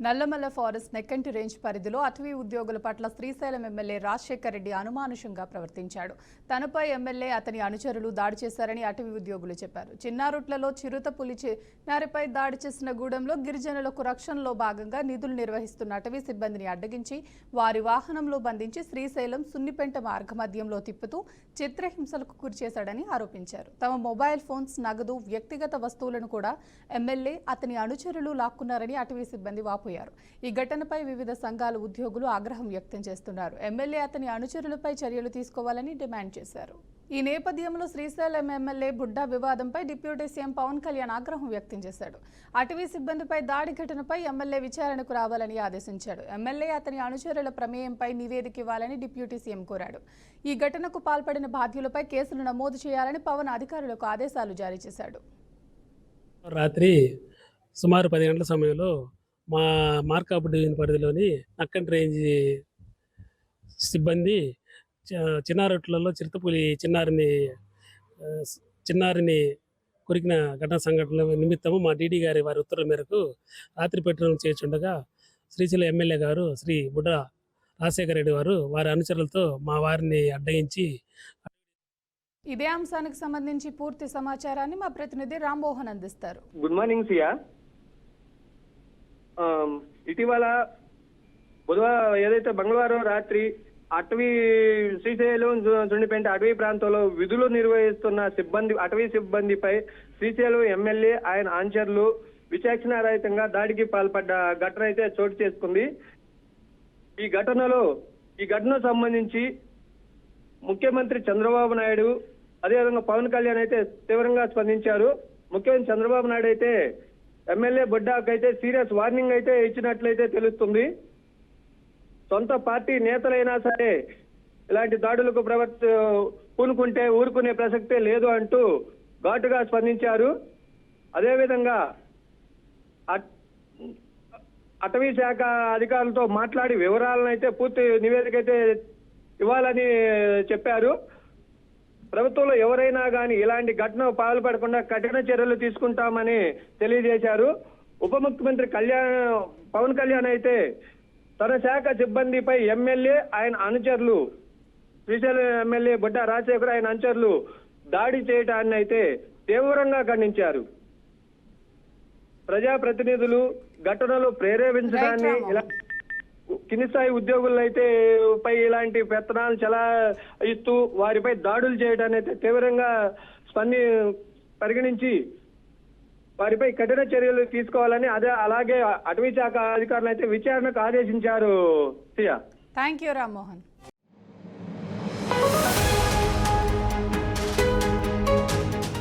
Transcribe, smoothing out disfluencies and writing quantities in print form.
Nallamala forest Nekkanti range పరిధిలో అటవీ ఉద్యోగుల పట్ల శ్రీశైలం ఎమ్మెల్యే రాజశేఖర్ రెడ్డి అనుమానుషంగా ప్రవర్తించాడు. తనపై ఎమ్మెల్యే అతని అనుచరులు దాడి చేశారని అటవీ ఉద్యోగులు చెప్పారు. చిన్నారుట్లలో చిరుతపులి నారిపై దాడి చేసిన గూడెంలో గిరిజనులకు రక్షణలో భాగంగా నిధులు నిర్వహిస్తున్న అటవీ సిబ్బందిని అడ్డగించి వారి వాహనంలో బంధించి శ్రీశైలం సున్నిపెంట మార్గమధ్యంలో తిప్పుతూ చిత్రహింసలకు గురిచేశాడని ఆరోపించారు. తమ మొబైల్ ఫోన్స్, నగదు, వ్యక్తిగత వస్తువులను కూడా ఎమ్మెల్యే అతని అనుచరులు లాక్కున్నారని అటవీ సిబ్బంది వాపోయారు. ఈ ఘటనపై వివిధ సంఘాల ఉద్యోగులు ఆగ్రహం వ్యక్తం చేస్తున్నారు. ఎమ్మెల్యే అతని అనుచరులపై చర్యలు తీసుకోవాలని డిమాండ్ చేశారు. ఈ నేపథ్యంలో శ్రీశైలం ఎమ్మెల్యే బుడ్డా వివాదంపై డిప్యూటీ సీఎం పవన్ కళ్యాణ్ ఆగ్రహం వ్యక్తం చేశాడు. అటవీ సిబ్బందిపై దాడి ఘటనపై ఎమ్మెల్యే విచారణకు రావాలని ఆదేశించాడు. ఎమ్మెల్యే అతని అనుచరుల ప్రమేయంపై నివేదిక ఇవ్వాలని డిప్యూటీ సీఎం కోరాడు. ఈ ఘటనకు పాల్పడిన బాధ్యులపై కేసులు నమోదు చేయాలని పవన్ అధికారులకు ఆదేశాలు జారీ చేశాడు. రాత్రి సుమారు 10 గంటల సమయంలో మా మార్కాపు డివిజన్ పరిధిలోని నక్కంటి రేంజ్ సిబ్బంది చిన్నారొట్లలో చిరుతపులి చిన్నారిని కొరికిన సంఘటన నిమిత్తము మా డీడీ గారి వారి ఉత్తర్వుల మేరకు రాత్రి పెట్రోలింగ్ చేస్తుండగా శ్రీశైలం ఎమ్మెల్యే గారు శ్రీ బుడ్డా రాజశేఖర రెడ్డి వారు వారి అనుచరులతో మా వారిని అడ్డగించి ఇదే అంశానికి సంబంధించి పూర్తి సమాచారాన్ని మా ప్రతినిధి రామ్మోహన్ అందిస్తారు. గుడ్ మార్నింగ్ సియా. ఇటీవల బుధవారం ఏదైతే మంగళవారం రాత్రి శ్రీశైలం సున్నిపెంట అటవీ ప్రాంతంలో విధులు నిర్వహిస్తున్న అటవీ సిబ్బందిపై శ్రీశైలం ఎమ్మెల్యే ఆయన అనుచరులు విచక్షణారహితంగా దాడికి పాల్పడ్డ ఘటన అయితే చోటు చేసుకుంది. ఈ ఘటనకు సంబంధించి ముఖ్యమంత్రి చంద్రబాబు నాయుడు, అదేవిధంగా పవన్ కళ్యాణ్ అయితే తీవ్రంగా స్పందించారు. ముఖ్యమంత్రి చంద్రబాబు నాయుడు అయితే ఎమ్మెల్యే బుడ్డాకైతే సీరియస్ వార్నింగ్ అయితే ఇచ్చినట్లయితే తెలుస్తుంది. సొంత పార్టీ నేతలైనా సరే ఇలాంటి దాడులకు పూనుకుంటే ఊరుకునే ప్రసక్తే లేదు అంటూ ఘాటుగా స్పందించారు. అదేవిధంగా అటవీ శాఖ అధికారులతో మాట్లాడి వివరాలను అయితే పూర్తి నివేదిక అయితే ఇవ్వాలని చెప్పారు. ప్రభుత్వంలో ఎవరైనా కానీ ఇలాంటి ఘటన పాల్పడకుండా కఠిన చర్యలు తీసుకుంటామని తెలియజేశారు. ఉప ముఖ్యమంత్రి పవన్ కళ్యాణ్ అయితే తన శాఖ సిబ్బందిపై ఎమ్మెల్యే ఆయన అనుచరులు శ్రీశైలం ఎమ్మెల్యే బుడ్డా రాజశేఖర్ ఆయన అనుచరులు దాడి చేయడాన్ని అయితే తీవ్రంగా ఖండించారు. ప్రజాప్రతినిధులు ఘటనలు ప్రేరేపించడాన్ని కింది స్థాయి ఉద్యోగులైతే పై ఇలాంటి పెత్తనాలు ఇస్తూ వారిపై దాడులు చేయడాన్ని అయితే తీవ్రంగా పరిగణించి వారిపై కఠిన చర్యలు తీసుకోవాలని అలాగే అటవీ శాఖ అధికారులు అయితే విచారణకు ఆదేశించారు. Thank you Rammohan.